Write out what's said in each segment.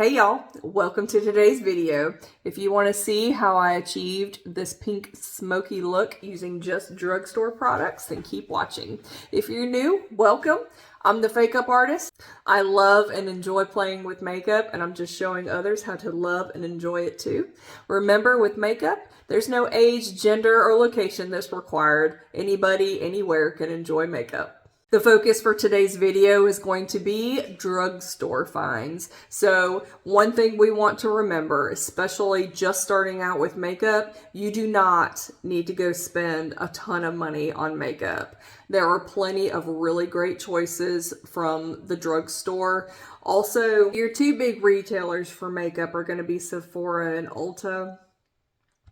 Hey y'all, welcome to today's video. If you want to see how I achieved this pink smoky look using just drugstore products, then keep watching. If you're new, welcome. I'm the Fake Up Artist. I love and enjoy playing with makeup, and I'm just showing others how to love and enjoy it too. Remember, with makeup, there's no age, gender, or location that's required. Anybody, anywhere can enjoy makeup. The focus for today's video is going to be drugstore finds. So one thing we want to remember, especially just starting out with makeup, you do not need to go spend a ton of money on makeup. There are plenty of really great choices from the drugstore. Also, your two big retailers for makeup are going to be Sephora and Ulta.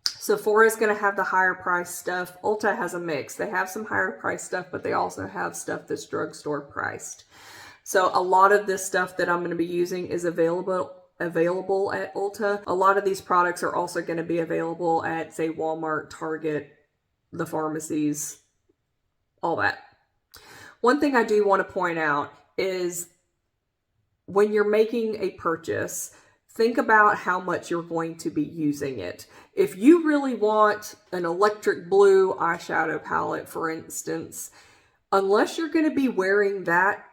Sephora is going to have the higher price stuff. Ulta has a mix. They have some higher price stuff, but they also have stuff that's drugstore priced. So a lot of this stuff that I'm going to be using is available at Ulta. A lot of these products are also going to be available at, say, Walmart, Target, the pharmacies, all that. One thing I do want to point out is when you're making a purchase, think about how much you're going to be using it. If you really want an electric blue eyeshadow palette, for instance, unless you're going to be wearing that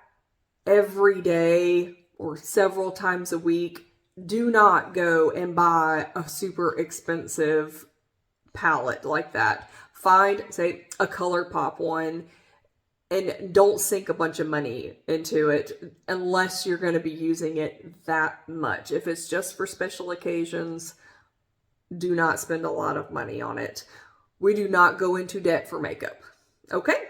every day or several times a week, do not go and buy a super expensive palette like that. Find, say, a ColourPop one, and don't sink a bunch of money into it unless you're going to be using it that much. If it's just for special occasions, do not spend a lot of money on it. We do not go into debt for makeup. Okay?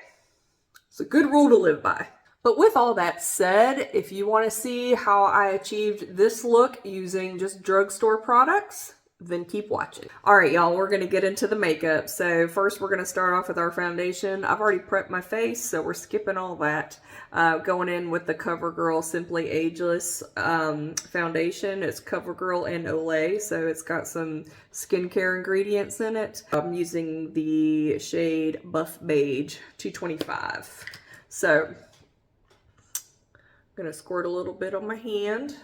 It's a good rule to live by. But with all that said, if you want to see how I achieved this look using just drugstore products, then keep watching. All right, y'all, we're going to get into the makeup. So first we're going to start off with our foundation. I've already prepped my face, so we're skipping all that. Going in with the CoverGirl Simply Ageless foundation. It's CoverGirl and Olay, so it's got some skincare ingredients in it. I'm using the shade Buff Beige 225. So I'm going to squirt a little bit on my hand.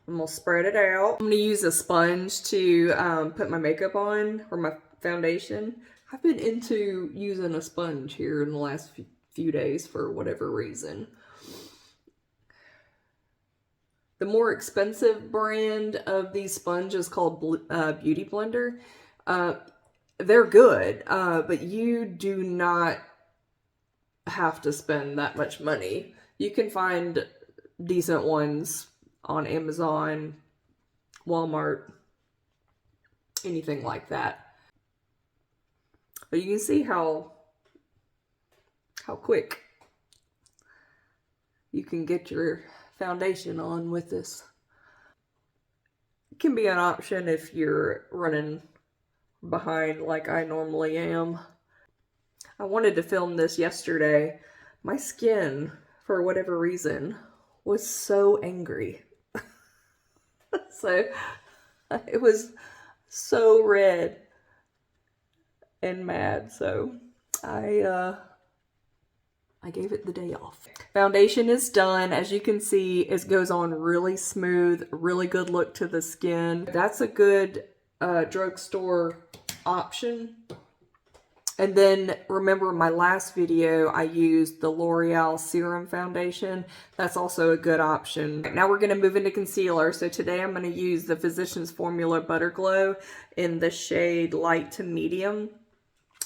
I'm going to spread it out. I'm going to use a sponge to put my makeup on, or my foundation. I've been into using a sponge here in the last few days for whatever reason. The more expensive brand of these sponges is called Beauty Blender. They're good, but you do not have to spend that much money. You can find decent ones on Amazon, Walmart, anything like that. But you can see how quick you can get your foundation on with this. It can be an option if you're running behind like I normally am. I wanted to film this yesterday. My skin, for whatever reason, was so angry. So it was so red and mad, so I gave it the day off. Foundation is done. As you can see, it goes on really smooth, really good look to the skin. That's a good drugstore option. And then remember my last video, I used the L'Oreal Serum Foundation. That's also a good option. Now we're going to move into concealer. So today I'm going to use the Physicians Formula Butter Glow in the shade light to medium.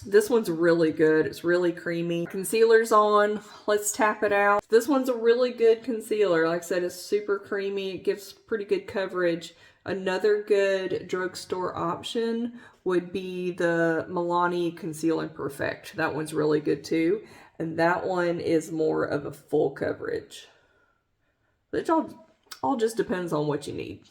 This one's really good. It's really creamy. Concealer's on. Let's tap it out. This one's a really good concealer. Like I said, it's super creamy. It gives pretty good coverage. Another good drugstore option would be the Milani Conceal and Perfect. That one's really good too. And that one is more of a full coverage. It all just depends on what you need.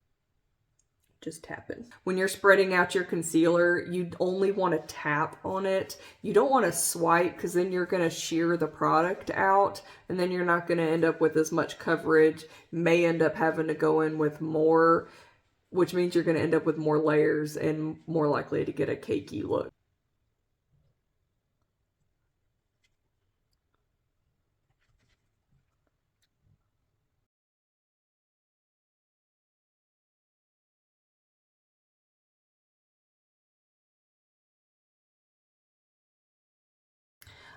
Just tap it. When you're spreading out your concealer, you only want to tap on it. You don't want to swipe, because then you're going to shear the product out, and then you're not going to end up with as much coverage. You may end up having to go in with more, which means you're going to end up with more layers and more likely to get a cakey look.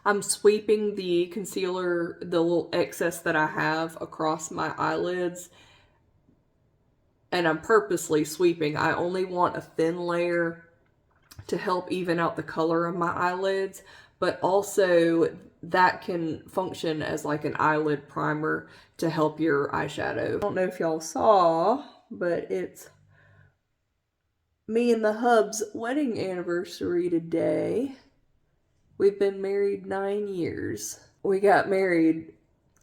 I'm sweeping the concealer, the little excess that I have, across my eyelids. And I'm purposely sweeping. I only want a thin layer to help even out the color of my eyelids, but also that can function as like an eyelid primer to help your eyeshadow. I don't know if y'all saw, but it's me and the hub's wedding anniversary today. We've been married 9 years. We got married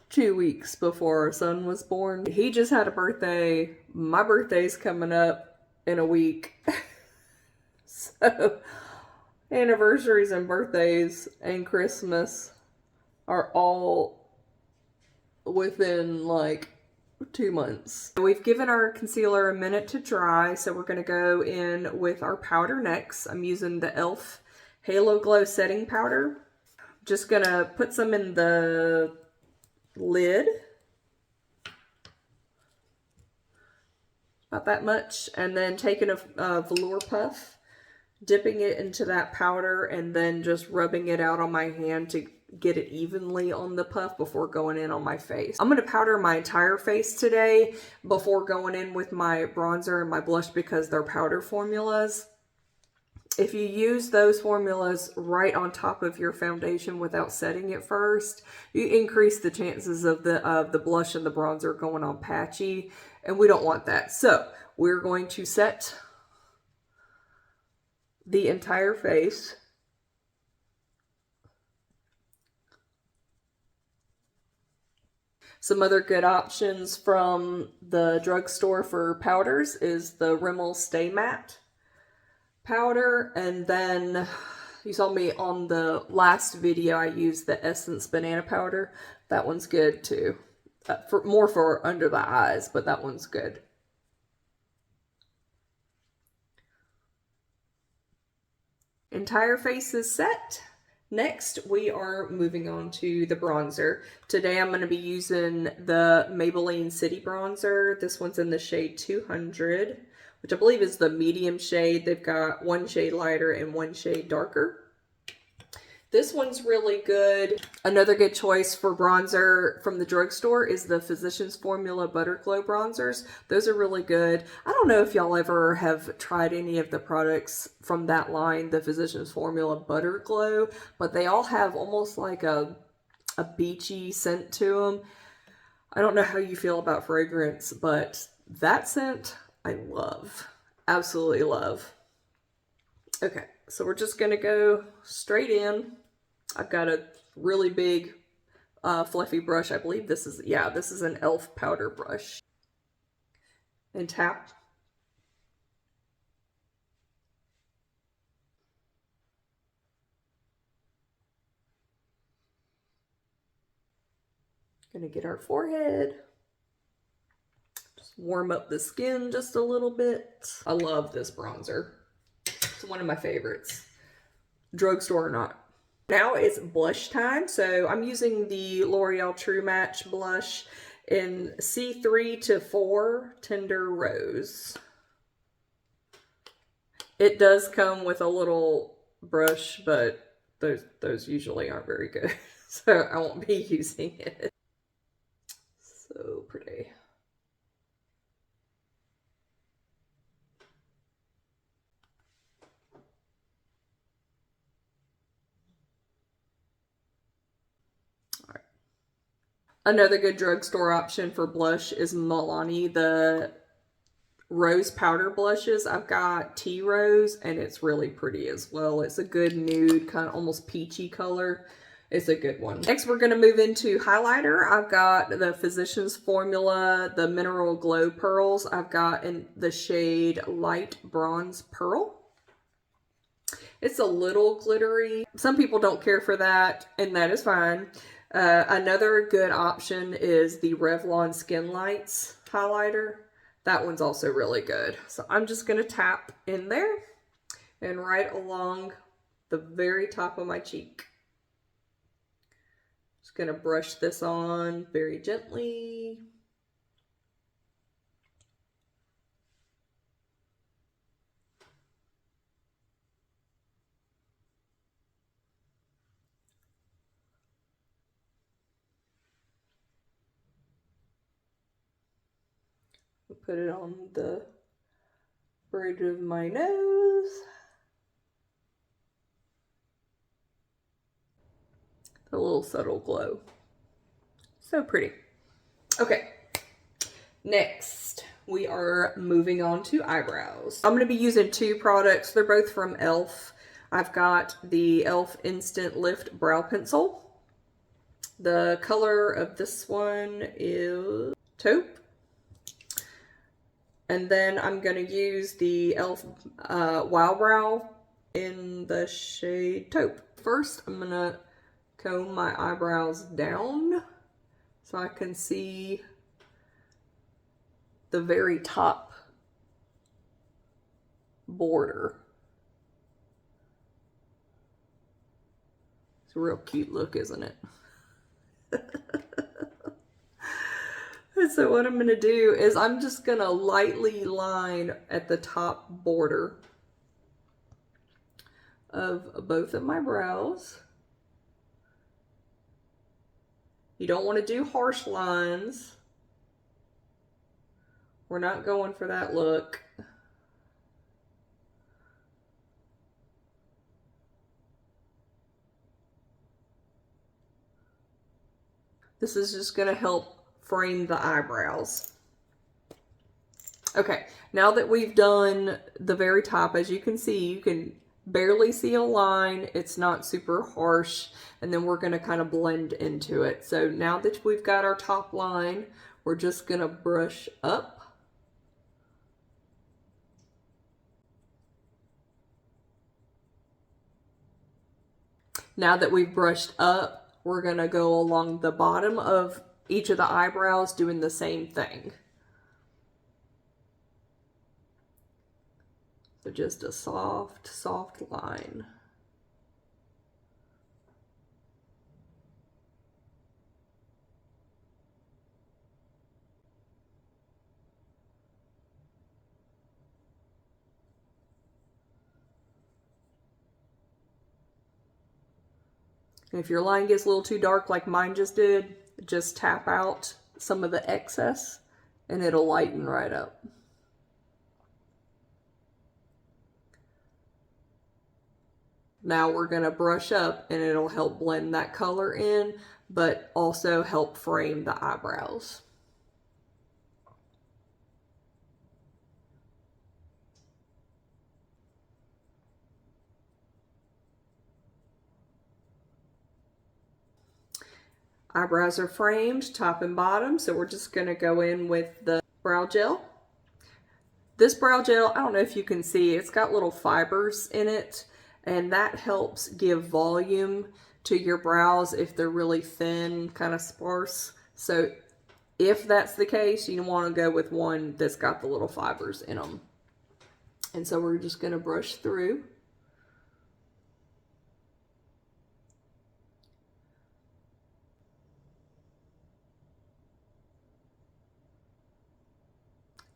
2 weeks before our son was born. He just had a birthday. My birthday's coming up in a week. So anniversaries and birthdays and Christmas are all within like 2 months. We've given our concealer a minute to dry, so we're going to go in with our powder next. I'm using the e.l.f. Halo Glow Setting Powder. Just going to put some in the lid. About that much. And then taking a velour puff, dipping it into that powder, and then just rubbing it out on my hand to get it evenly on the puff before going in on my face. I'm going to powder my entire face today before going in with my bronzer and my blush because they're powder formulas. If you use those formulas right on top of your foundation without setting it first, you increase the chances of the blush and the bronzer going on patchy, and we don't want that. So we're going to set the entire face. Some other good options from the drugstore for powders is the Rimmel Stay Matte powder, and then you saw me on the last video I used the Essence banana powder. That one's good too. More for under the eyes, but that one's good. Entire face is set. Next, we are moving on to the bronzer. Today I'm going to be using the Maybelline City Bronzer. This one's in the shade 200, which I believe is the medium shade. They've got one shade lighter and one shade darker. This one's really good. Another good choice for bronzer from the drugstore is the Physicians Formula Butter Glow bronzers. Those are really good. I don't know if y'all ever have tried any of the products from that line, the Physicians Formula Butter Glow, but they all have almost like a beachy scent to them. I don't know how you feel about fragrance, but that scent I love. Absolutely love. Okay, so we're just gonna go straight in. I've got a really big fluffy brush. I believe this is, yeah, this is an e.l.f. powder brush. And tap. Gonna get our forehead. Just warm up the skin just a little bit. I love this bronzer. It's one of my favorites. Drugstore or not. Now it's blush time, so I'm using the L'Oreal True Match blush in C3 to 4 Tender Rose. It does come with a little brush, but those usually aren't very good, so I won't be using it. So pretty. Another good drugstore option for blush is Milani, the rose powder blushes. I've got Tea Rose, and it's really pretty as well. It's a good nude, kind of almost peachy color. It's a good one. Next, we're going to move into highlighter. I've got the Physicians Formula, the Mineral Glow Pearls. I've got in the shade Light Bronze Pearl. It's a little glittery. Some people don't care for that, and that is fine. Another good option is the Revlon Skin Lights highlighter. That one's also really good. So I'm just going to tap in there and right along the very top of my cheek. Just going to brush this on very gently. Put it on the bridge of my nose. A little subtle glow. So pretty. Okay, next we are moving on to eyebrows. I'm going to be using two products. They're both from e.l.f. I've got the e.l.f. Instant Lift Brow Pencil. The color of this one is taupe. And then I'm going to use the e.l.f. Wow Brow in the shade taupe. First, I'm going to comb my eyebrows down so I can see the very top border. It's a real cute look, isn't it? So what I'm going to do is I'm just going to lightly line at the top border of both of my brows. You don't want to do harsh lines. We're not going for that look. This is just going to help frame the eyebrows. Okay, now that we've done the very top, as you can see, you can barely see a line. It's not super harsh. And then we're going to kind of blend into it. So now that we've got our top line, we're just going to brush up. Now that we've brushed up, we're going to go along the bottom of each of the eyebrows doing the same thing. So just a soft, soft line. And if your line gets a little too dark like mine just did, just tap out some of the excess and it'll lighten right up. Now we're going to brush up and it'll help blend that color in, but also help frame the eyebrows. Eyebrows are framed top and bottom, so we're just going to go in with the brow gel. This brow gel, I don't know if you can see, it's got little fibers in it, and that helps give volume to your brows if they're really thin, kind of sparse. So if that's the case, you want to go with one that's got the little fibers in them. And so we're just going to brush through.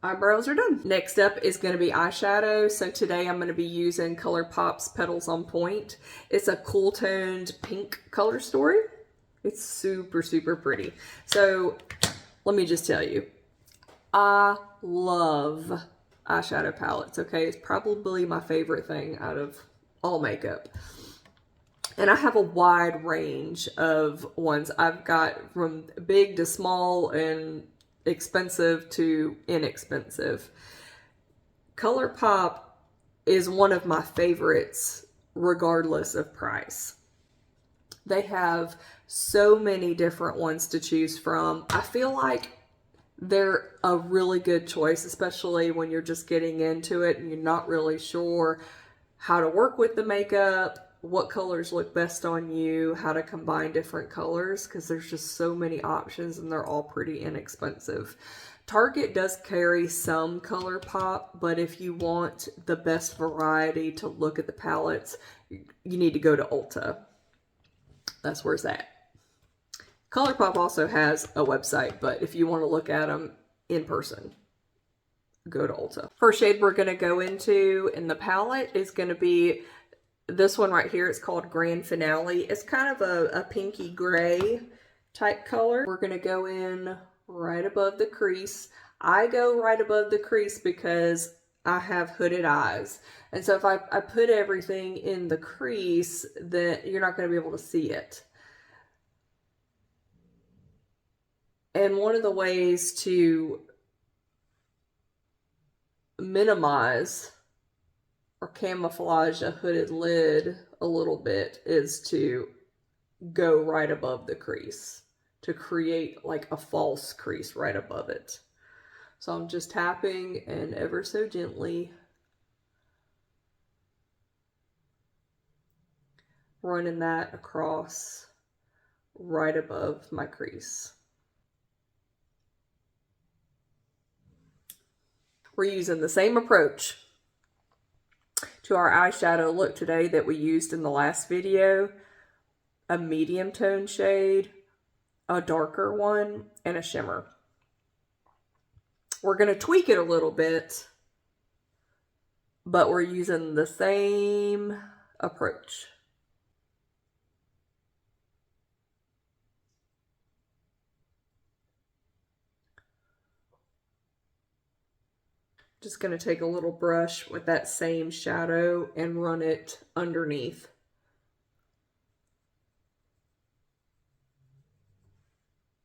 Eyebrows are done. Next up is going to be eyeshadow. So today I'm going to be using ColourPop's Petals on Point. It's a cool toned pink color story. It's super, super pretty. So let me just tell you, I love eyeshadow palettes, okay? It's probably my favorite thing out of all makeup. And I have a wide range of ones. I've got from big to small and expensive to inexpensive. ColourPop is one of my favorites regardless of price. They have so many different ones to choose from. I feel like they're a really good choice, especially when you're just getting into it and you're not really sure how to work with the makeup, what colors look best on you, how to combine different colors, because there's just so many options and they're all pretty inexpensive. Target does carry some ColourPop, but if you want the best variety to look at the palettes, you need to go to Ulta. That's where it's at. ColourPop also has a website, but if you want to look at them in person, go to Ulta. First shade we're going to go into in the palette is going to be this one right here. It's called Grand Finale. It's kind of a pinky gray type color. We're going to go in right above the crease. I go right above the crease because I have hooded eyes. And so if I put everything in the crease, then you're not going to be able to see it. And one of the ways to minimize or camouflage a hooded lid a little bit is to go right above the crease, to create like a false crease right above it. So I'm just tapping and ever so gently running that across right above my crease. We're using the same approach to our eyeshadow look today that we used in the last video. A medium tone shade, a darker one, and a shimmer. We're going to tweak it a little bit, but we're using the same approach. Just going to take a little brush with that same shadow and run it underneath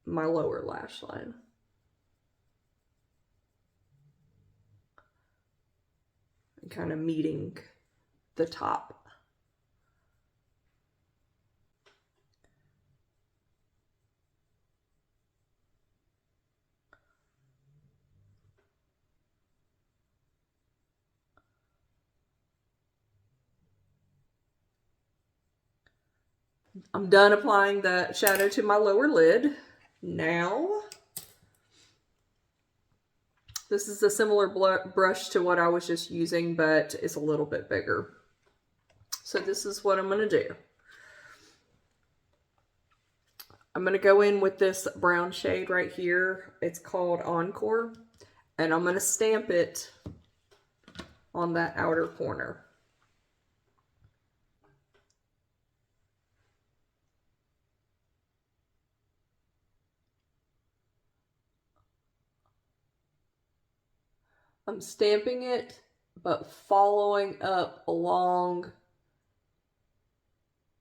my lower lash line. And kind of meeting the top. I'm done applying the shadow to my lower lid. Now, this is a similar brush to what I was just using, but it's a little bit bigger. So this is what I'm going to do. I'm going to go in with this brown shade right here. It's called Encore. And I'm going to stamp it on that outer corner. I'm stamping it, but following up along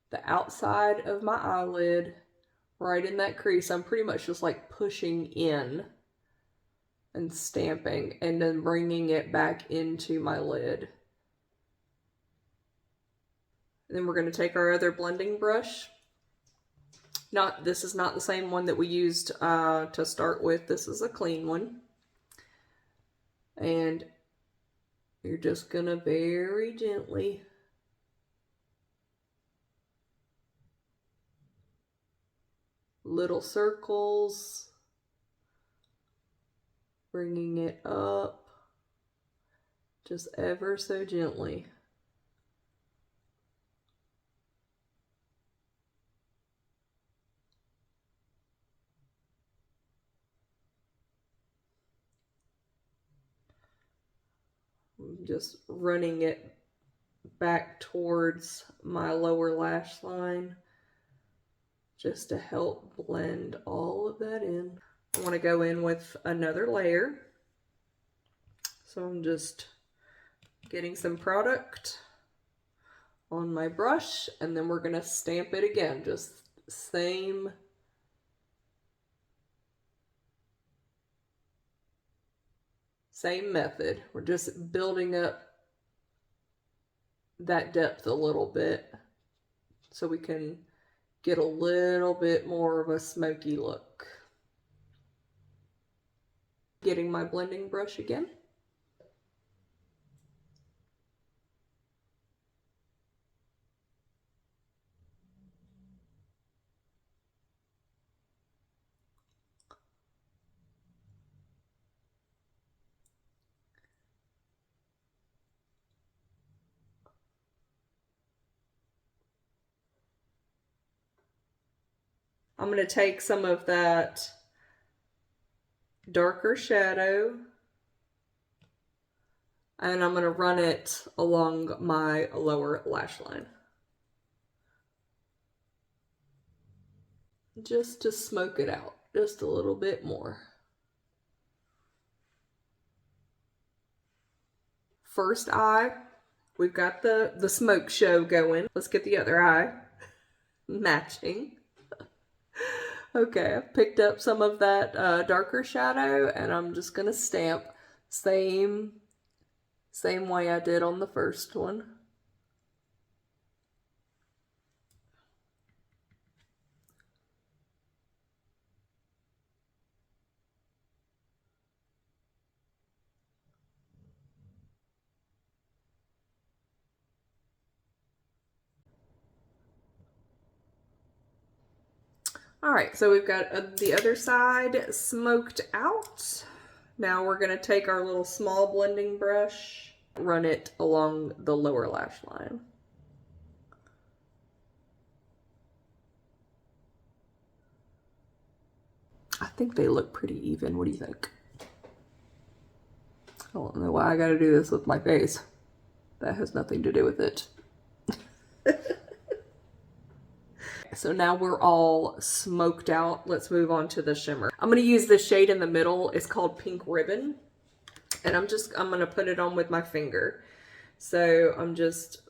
the outside of my eyelid, right in that crease. I'm pretty much just like pushing in and stamping and then bringing it back into my lid. And then we're going to take our other blending brush. This is not the same one that we used to start with. This is a clean one. And you're just going to very gently little circles, bringing it up just ever so gently. Just running it back towards my lower lash line just to help blend all of that in. I want to go in with another layer. So I'm just getting some product on my brush, and then we're going to stamp it again. Just same method. We're just building up that depth a little bit so we can get a little bit more of a smoky look. Getting my blending brush again. I'm going to take some of that darker shadow and I'm going to run it along my lower lash line. Just to smoke it out just a little bit more. First eye, we've got the smoke show going. Let's get the other eye matching. Okay, I've picked up some of that darker shadow, and I'm just gonna stamp same way I did on the first one. All right, so we've got the other side smoked out. Now we're gonna take our little small blending brush, run it along the lower lash line. I think they look pretty even. What do you think? I don't know why I gotta do this with my face. That has nothing to do with it. So now we're all smoked out. Let's move on to the shimmer. I'm going to use the shade in the middle. It's called Pink Ribbon. And I'm going to put it on with my finger. So I'm just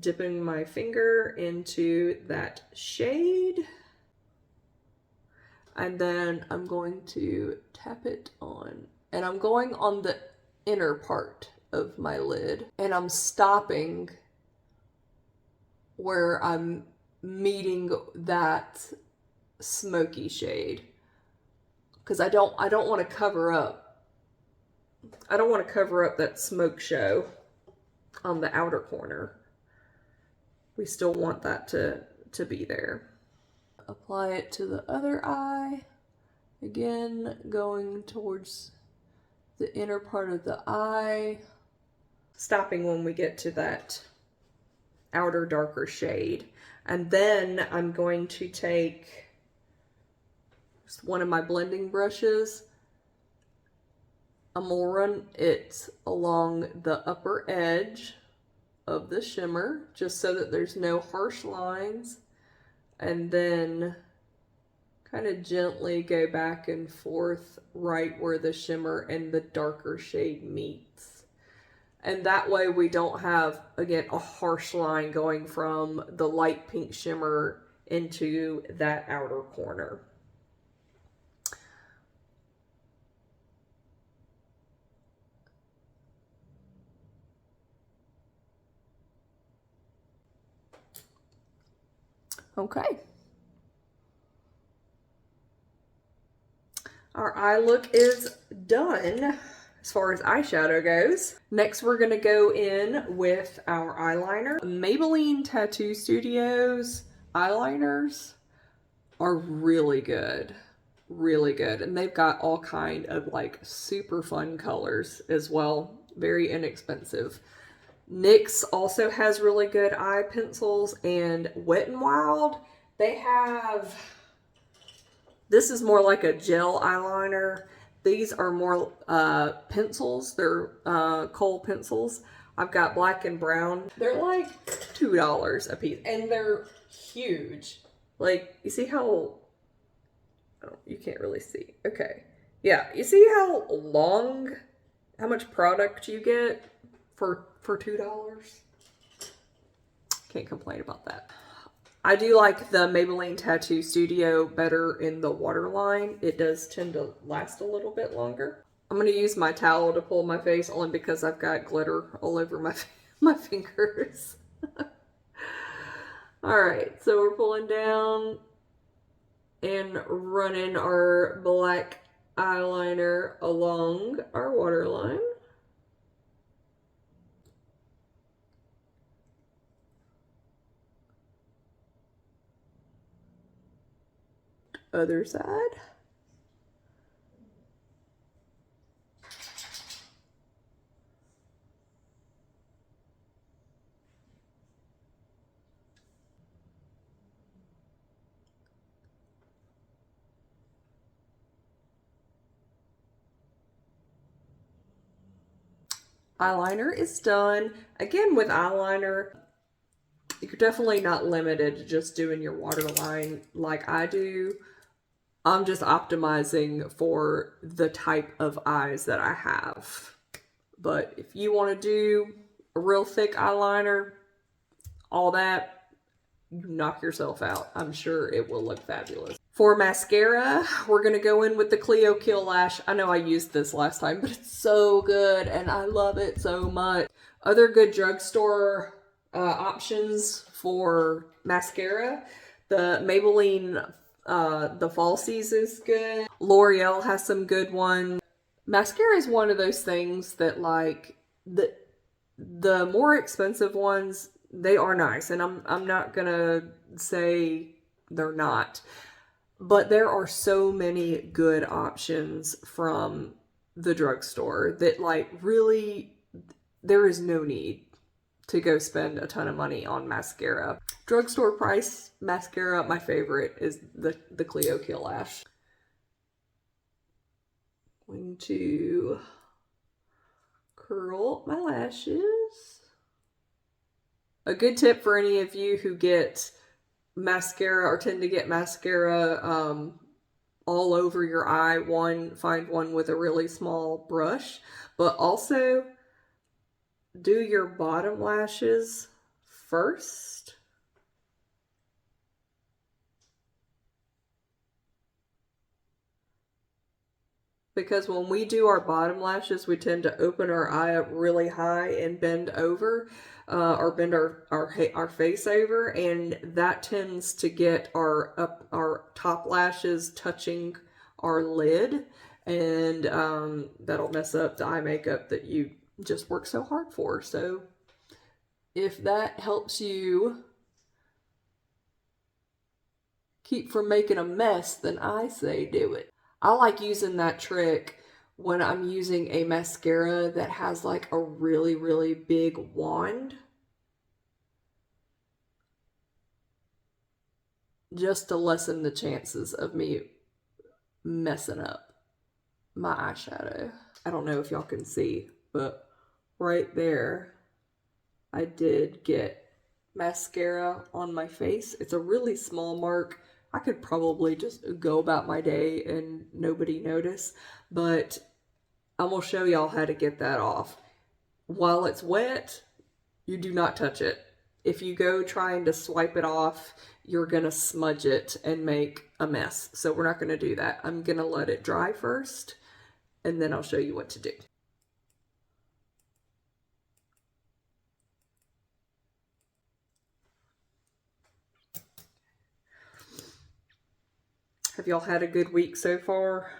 dipping my finger into that shade. And then I'm going to tap it on. And I'm going on the inner part of my lid. And I'm stopping where I'm meeting that smoky shade, because I don't want to cover up. I don't want to cover up that smoke show on the outer corner. We still want that to be there. Apply it to the other eye. Again, going towards the inner part of the eye. Stopping when we get to that outer darker shade. And then I'm going to take just one of my blending brushes. I'm going to run it along the upper edge of the shimmer, just so that there's no harsh lines. And then kind of gently go back and forth right where the shimmer and the darker shade meets. And that way we don't have, again, a harsh line going from the light pink shimmer into that outer corner. Okay. Our eye look is done as far as eyeshadow goes. Next, we're going to go in with our eyeliner. Maybelline Tattoo Studios eyeliners are really good. Really good. And they've got all kind of like super fun colors as well. Very inexpensive. NYX also has really good eye pencils, and Wet n Wild, they have, this is more like a gel eyeliner. These are more pencils. They're kohl pencils. I've got black and brown. They're like $2 a piece, and they're huge. Like, you see how, oh, you can't really see. Okay. Yeah, you see how long, how much product you get for $2? Can't complain about that. I do like the Maybelline Tattoo Studio better in the waterline. It does tend to last a little bit longer. I'm going to use my towel to pull my face only because I've got glitter all over my fingers. Alright, so we're pulling down and running our black eyeliner along our waterline. Other side. Eyeliner is done. Again, with eyeliner, you're definitely not limited to just doing your waterline like I do. I'm just optimizing for the type of eyes that I have. But if you want to do a real thick eyeliner, all that, you knock yourself out. I'm sure it will look fabulous. For mascara, we're going to go in with the Clio Kill Lash. I know I used this last time, but it's so good and I love it so much. Other good drugstore options for mascara. The Maybelline, the Falsies is good. L'Oreal has some good ones. Mascara is one of those things that, like, the more expensive ones, they are nice, and I'm not gonna say they're not, but there are so many good options from the drugstore that, like, really there is no need to go spend a ton of money on mascara. Drugstore price mascara, my favorite is the Clio Kill Lash. Going to curl my lashes. A good tip for any of you who get mascara or tend to get mascara all over your eye, find one with a really small brush, but also do your bottom lashes first. Because when we do our bottom lashes, we tend to open our eye up really high and bend over, or bend our face over, and that tends to get our top lashes touching our lid, and that'll mess up the eye makeup that you just work so hard for. So if that helps you keep from making a mess, then I say do it. I like using that trick when I'm using a mascara that has like a really, really big wand. Just to lessen the chances of me messing up my eyeshadow. I don't know if y'all can see, but right there, I did get mascara on my face. It's a really small mark. I could probably just go about my day and nobody notice, but I'm gonna show y'all how to get that off. While it's wet, you do not touch it. If you go trying to swipe it off, you're gonna smudge it and make a mess. So we're not gonna do that. I'm gonna let it dry first, and then I'll show you what to do. Have y'all had a good week so far?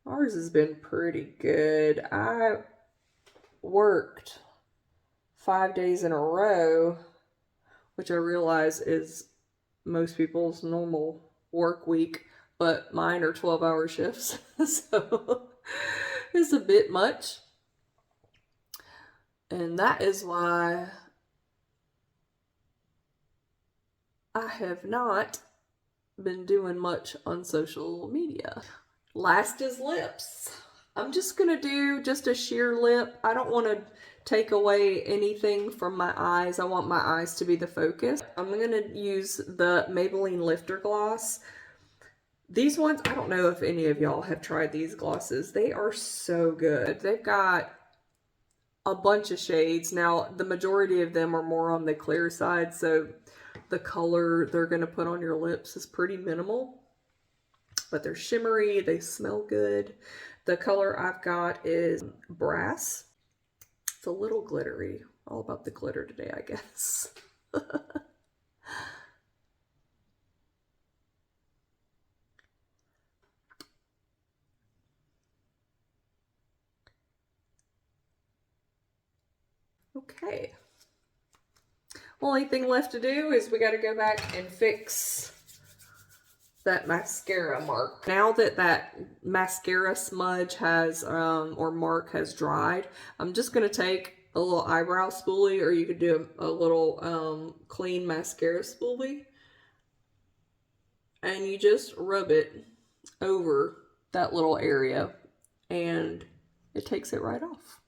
Ours has been pretty good. I worked 5 days in a row, which I realize is most people's normal work week, but mine are 12-hour shifts, so it's a bit much. And that is why I have not been doing much on social media. Last is lips. I'm just gonna do just a sheer lip. I don't want to take away anything from my eyes. I want my eyes to be the focus. I'm gonna use the Maybelline Lifter Gloss. These ones, I don't know if any of y'all have tried these glosses. They are so good. They've got a bunch of shades. Now, the majority of them are more on the clear side, so the color they're going to put on your lips is pretty minimal, but they're shimmery, they smell good. The color I've got is Brass. It's a little glittery. All about the glitter today, I guess. Okay. Only thing left to do is we got to go back and fix that mascara mark. Now that that mascara smudge has, or mark has dried, I'm just going to take a little eyebrow spoolie, or you could do a little clean mascara spoolie, and you just rub it over that little area, and it takes it right off.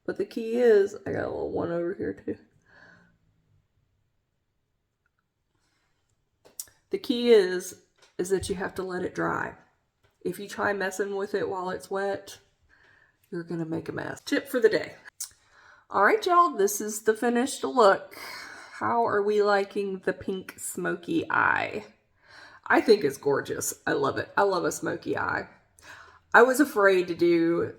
But the key is, I got a little one over here too. The key is that you have to let it dry. If you try messing with it while it's wet, you're gonna make a mess. Tip for the day. All right, y'all, this is the finished look. How are we liking the pink smoky eye? I think it's gorgeous. I love it. I love a smoky eye. I was afraid to do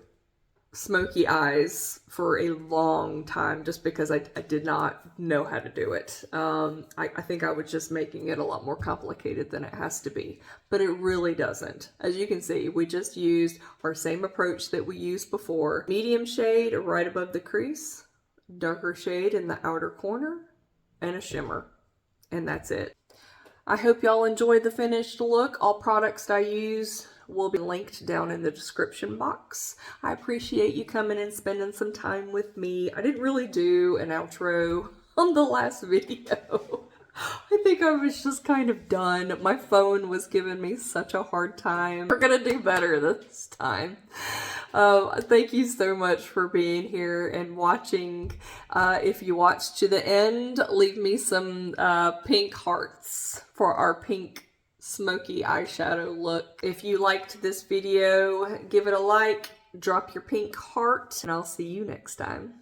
smoky eyes for a long time just because I did not know how to do it. I think I was just making it a lot more complicated than it has to be, but it really doesn't. As you can see, we just used our same approach that we used before. Medium shade right above the crease, darker shade in the outer corner, and a shimmer, and that's it. I hope y'all enjoyed the finished look. All products I use will be linked down in the description box. I appreciate you coming and spending some time with me. I didn't really do an outro on the last video. I think I was just kind of done. My phone was giving me such a hard time. We're gonna do better this time. Thank you so much for being here and watching. If you watched to the end, leave me some pink hearts for our pink smoky eyeshadow look. If you liked this video, give it a like, drop your pink heart, and I'll see you next time.